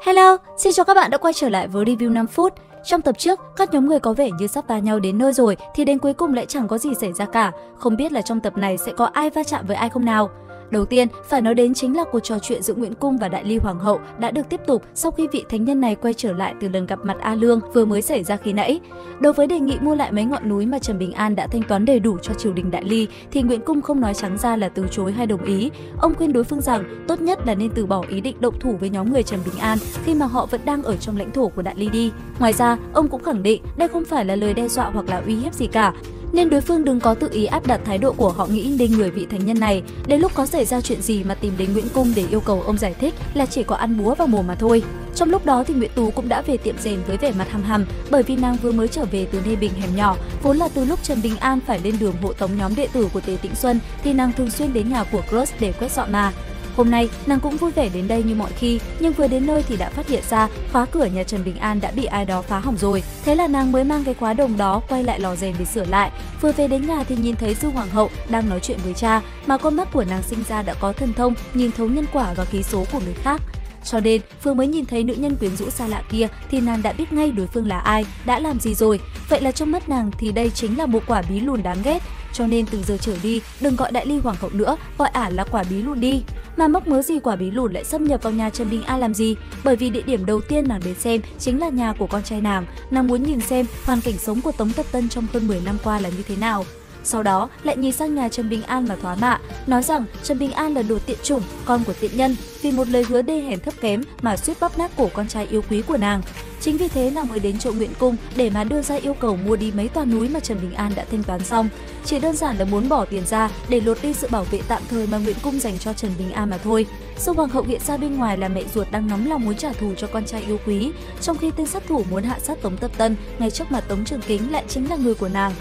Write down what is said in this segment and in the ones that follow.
Hello, xin chào các bạn đã quay trở lại với review 5 phút. Trong tập trước, các nhóm người có vẻ như sắp va nhau đến nơi rồi thì đến cuối cùng lại chẳng có gì xảy ra cả. Không biết là trong tập này sẽ có ai va chạm với ai không nào? Đầu tiên, phải nói đến chính là cuộc trò chuyện giữa Nguyễn Cung và Đại Ly Hoàng hậu đã được tiếp tục sau khi vị thánh nhân này quay trở lại từ lần gặp mặt A Lương vừa mới xảy ra khi nãy. Đối với đề nghị mua lại mấy ngọn núi mà Trần Bình An đã thanh toán đầy đủ cho triều đình Đại Ly thì Nguyễn Cung không nói trắng ra là từ chối hay đồng ý. Ông khuyên đối phương rằng tốt nhất là nên từ bỏ ý định động thủ với nhóm người Trần Bình An khi mà họ vẫn đang ở trong lãnh thổ của Đại Ly đi. Ngoài ra, ông cũng khẳng định đây không phải là lời đe dọa hoặc là uy hiếp gì cả, nên đối phương đừng có tự ý áp đặt thái độ của họ nghĩ đến người vị thánh nhân này. Đến lúc có xảy ra chuyện gì mà tìm đến Nguyễn Cung để yêu cầu ông giải thích là chỉ có ăn búa vào mồm mà thôi. Trong lúc đó thì Nguyễn Tú cũng đã về tiệm rèn với vẻ mặt hăm hăm, bởi vì nàng vừa mới trở về từ Lê Bình hẻm nhỏ. Vốn là từ lúc Trần Bình An phải lên đường hộ tống nhóm đệ tử của Tế Tĩnh Xuân thì nàng thường xuyên đến nhà của Crush để quét dọn mà. Hôm nay, nàng cũng vui vẻ đến đây như mọi khi, nhưng vừa đến nơi thì đã phát hiện ra khóa cửa nhà Trần Bình An đã bị ai đó phá hỏng rồi. Thế là nàng mới mang cái khóa đồng đó quay lại lò rèn để sửa lại. Vừa về đến nhà thì nhìn thấy Dư Hoàng hậu đang nói chuyện với cha, mà con mắt của nàng sinh ra đã có thần thông, nhìn thấu nhân quả và khí số của người khác. Cho nên, vừa mới nhìn thấy nữ nhân quyến rũ xa lạ kia thì nàng đã biết ngay đối phương là ai, đã làm gì rồi. Vậy là trong mắt nàng thì đây chính là một quả bí lùn đáng ghét. Cho nên từ giờ trở đi, đừng gọi Đại Ly Hoàng hậu nữa, gọi ả là quả bí lùn đi. Mà mắc mớ gì quả bí lùn lại xâm nhập vào nhà Trần Bình An làm gì? Bởi vì địa điểm đầu tiên nàng đến xem chính là nhà của con trai nàng. Nàng muốn nhìn xem hoàn cảnh sống của Tống Tập Tân trong hơn 10 năm qua là như thế nào. Sau đó lại nhìn sang nhà Trần Bình An và thoá mạ, nói rằng Trần Bình An là đồ tiện chủng, con của tiện nhân, vì một lời hứa đê hèn thấp kém mà suýt bóp nát cổ con trai yêu quý của nàng. Chính vì thế nàng mới đến chỗ Nguyễn Cung để mà đưa ra yêu cầu mua đi mấy tòa núi mà Trần Bình An đã thanh toán xong. Chỉ đơn giản là muốn bỏ tiền ra để lột đi sự bảo vệ tạm thời mà Nguyễn Cung dành cho Trần Bình An mà thôi. Dư Hoàng hậu hiện ra bên ngoài là mẹ ruột đang nóng lòng muốn trả thù cho con trai yêu quý, trong khi tên sát thủ muốn hạ sát Tống Tập Tân ngay trước mặt Tống Trường Kính lại chính là người của nàng.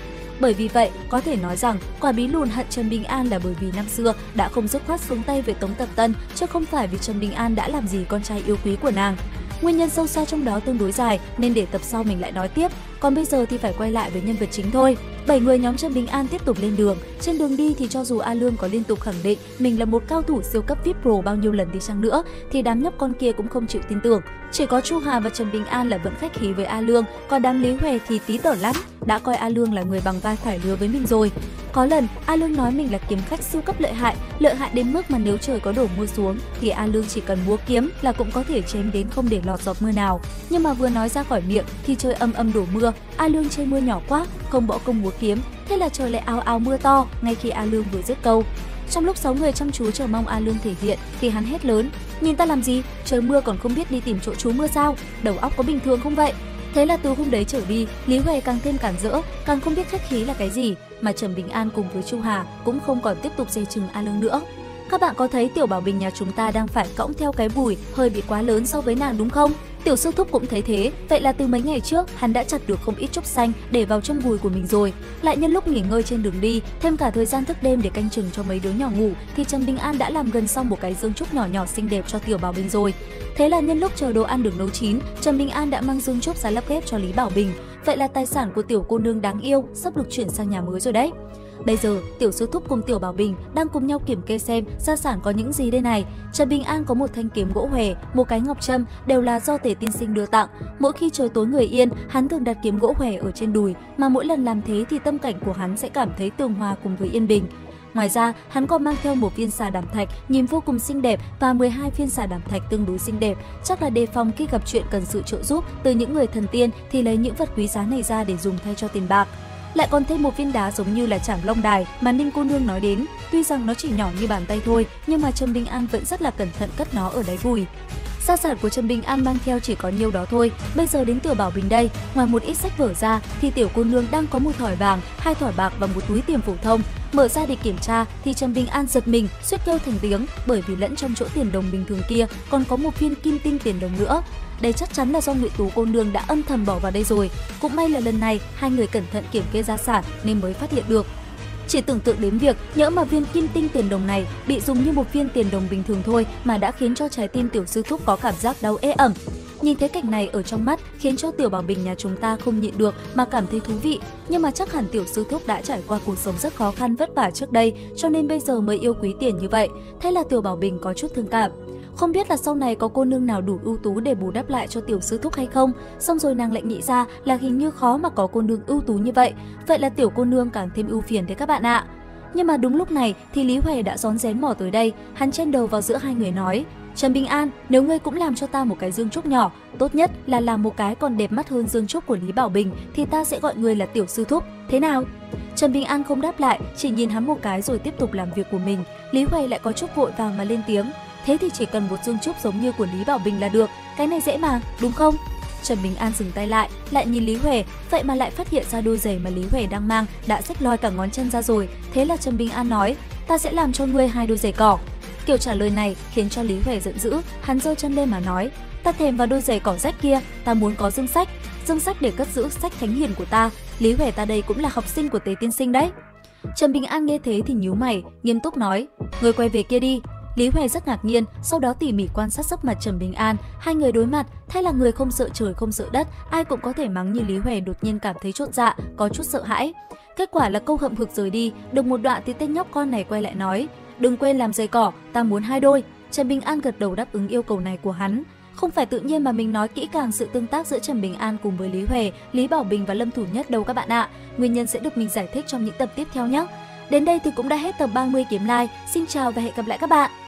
Bởi vì vậy, có thể nói rằng quả bí lùn hận Trần Bình An là bởi vì năm xưa đã không dứt khoát xuống tay với Tống Tập Tân, chứ không phải vì Trần Bình An đã làm gì con trai yêu quý của nàng. Nguyên nhân sâu xa trong đó tương đối dài nên để tập sau mình lại nói tiếp. Còn bây giờ thì phải quay lại với nhân vật chính thôi. 7 người nhóm Trần Bình An tiếp tục lên đường. Trên đường đi thì cho dù A Lương có liên tục khẳng định mình là một cao thủ siêu cấp VIP Pro bao nhiêu lần đi chăng nữa thì đám nhóc con kia cũng không chịu tin tưởng. Chỉ có Chu Hà và Trần Bình An là vẫn khách khí với A Lương, còn đám Lý Huệ thì tí tởn lắm, đã coi A Lương là người bằng vai phải lứa với mình rồi. Có lần A Lương nói mình là kiếm khách siêu cấp lợi hại đến mức mà nếu trời có đổ mưa xuống thì A Lương chỉ cần múa kiếm là cũng có thể chém đến không để lọt giọt mưa nào. Nhưng mà vừa nói ra khỏi miệng thì trời âm đổ mưa, A Lương chê mưa nhỏ quá, không bỏ công múa kiếm, thế là trời lại ào ào mưa to ngay khi A Lương vừa dứt câu. Trong lúc 6 người chăm chú chờ mong A Lương thể hiện thì hắn hét lớn: "Nhìn ta làm gì? Trời mưa còn không biết đi tìm chỗ trú mưa sao? Đầu óc có bình thường không vậy?" Thế là từ hôm đấy trở đi, Lý Huệ càng thêm cản rỡ, càng không biết khách khí là cái gì, mà Trần Bình An cùng với Chu Hà cũng không còn tiếp tục dè chừng A Lương nữa. Các bạn có thấy Tiểu Bảo Bình nhà chúng ta đang phải cõng theo cái bùi hơi bị quá lớn so với nàng đúng không? Tiểu Sư Thúc cũng thấy thế, vậy là từ mấy ngày trước hắn đã chặt được không ít trúc xanh để vào trong bùi của mình rồi. Lại nhân lúc nghỉ ngơi trên đường đi, thêm cả thời gian thức đêm để canh chừng cho mấy đứa nhỏ ngủ thì Trần Bình An đã làm gần xong một cái dương trúc nhỏ nhỏ xinh đẹp cho Tiểu Bảo Bình rồi. Thế là nhân lúc chờ đồ ăn được nấu chín, Trần Bình An đã mang dương trúc ra lắp ghép cho Lý Bảo Bình. Vậy là tài sản của tiểu cô nương đáng yêu sắp được chuyển sang nhà mới rồi đấy. Bây giờ, Tiểu Sư Thúc cùng Tiểu Bảo Bình đang cùng nhau kiểm kê xem gia sản có những gì đây này. Trần Bình An có một thanh kiếm gỗ hòe, một cái ngọc trâm đều là do Tề tiên sinh đưa tặng. Mỗi khi trời tối người yên, hắn thường đặt kiếm gỗ hòe ở trên đùi, mà mỗi lần làm thế thì tâm cảnh của hắn sẽ cảm thấy tường hòa cùng với yên bình. Ngoài ra, hắn còn mang theo một viên xà đảm thạch nhìn vô cùng xinh đẹp và 12 viên xà đảm thạch tương đối xinh đẹp, chắc là đề phòng khi gặp chuyện cần sự trợ giúp từ những người thần tiên thì lấy những vật quý giá này ra để dùng thay cho tiền bạc. Lại còn thêm một viên đá giống như là Trảm Long Đài mà Ninh cô nương nói đến, tuy rằng nó chỉ nhỏ như bàn tay thôi, nhưng mà Trần Bình An vẫn rất là cẩn thận cất nó ở đáy bùi. Gia sản của Trần Bình An mang theo chỉ có nhiêu đó thôi. Bây giờ đến Tiểu Bảo Bình đây, ngoài một ít sách vở ra thì tiểu cô nương đang có một thỏi vàng, 2 thỏi bạc và một túi tiền phổ thông. Mở ra để kiểm tra thì Trần Bình An giật mình, suýt kêu thành tiếng, bởi vì lẫn trong chỗ tiền đồng bình thường kia còn có một viên kim tinh tiền đồng nữa. Đây chắc chắn là do Ngụy Tú cô nương đã âm thầm bỏ vào đây rồi. Cũng may là lần này hai người cẩn thận kiểm kê gia sản nên mới phát hiện được. Chỉ tưởng tượng đến việc nhỡ mà viên kim tinh tiền đồng này bị dùng như một viên tiền đồng bình thường thôi mà đã khiến cho trái tim Tiểu Sư Thúc có cảm giác đau ê ẩm. Nhìn thấy cảnh này ở trong mắt khiến cho Tiểu Bảo Bình nhà chúng ta không nhịn được mà cảm thấy thú vị. Nhưng mà chắc hẳn Tiểu Sư Thúc đã trải qua cuộc sống rất khó khăn vất vả trước đây cho nên bây giờ mới yêu quý tiền như vậy. Thế là Tiểu Bảo Bình có chút thương cảm. không biết là sau này có cô nương nào đủ ưu tú để bù đắp lại cho tiểu sư thúc hay không. Xong rồi nàng lại nghĩ ra là hình như khó mà có cô nương ưu tú như vậy, vậy là tiểu cô nương càng thêm ưu phiền đấy các bạn ạ. Nhưng mà đúng lúc này thì Lý Huệ đã rón rén mò tới đây, hắn chen đầu vào giữa hai người nói: Trần Bình An, nếu ngươi cũng làm cho ta một cái dương trúc nhỏ, tốt nhất là làm một cái còn đẹp mắt hơn dương trúc của Lý Bảo Bình, thì ta sẽ gọi ngươi là tiểu sư thúc, thế nào? Trần Bình An không đáp lại, chỉ nhìn hắn một cái rồi tiếp tục làm việc của mình. Lý Huệ lại có chút vội vàng mà lên tiếng: thế thì chỉ cần một dương trúc giống như của Lý Bảo Bình là được, cái này dễ mà, đúng không? Trần Bình An dừng tay lại nhìn Lý Huệ, vậy mà lại phát hiện ra đôi giày mà Lý Huệ đang mang đã xách loi cả ngón chân ra rồi. Thế là Trần Bình An nói: ta sẽ làm cho ngươi 2 đôi giày cỏ. Kiểu trả lời này khiến cho Lý Huệ giận dữ, hắn giơ chân lên mà nói: ta thèm vào đôi giày cỏ rách kia, ta muốn có dương sách để cất giữ sách thánh hiền của ta. Lý Huệ ta đây cũng là học sinh của Tế tiên sinh đấy. Trần Bình An nghe thế thì nhíu mày, nghiêm túc nói: ngươi quay về kia đi. Lý Huệ rất ngạc nhiên, sau đó tỉ mỉ quan sát sắc mặt Trần Bình An, hai người đối mặt, thay là người không sợ trời không sợ đất, ai cũng có thể mắng, như Lý Huệ đột nhiên cảm thấy chột dạ, có chút sợ hãi. Kết quả là câu hậm hực rời đi, được một đoạn thì tên nhóc con này quay lại nói: đừng quên làm giày cỏ, ta muốn 2 đôi. Trần Bình An gật đầu đáp ứng yêu cầu này của hắn. Không phải tự nhiên mà mình nói kỹ càng sự tương tác giữa Trần Bình An cùng với Lý Huệ, Lý Bảo Bình và Lâm Thủ Nhất đâu các bạn ạ. Nguyên nhân sẽ được mình giải thích trong những tập tiếp theo nhé. Đến đây thì cũng đã hết tập 30 Kiếm Lai. Xin chào và hẹn gặp lại các bạn.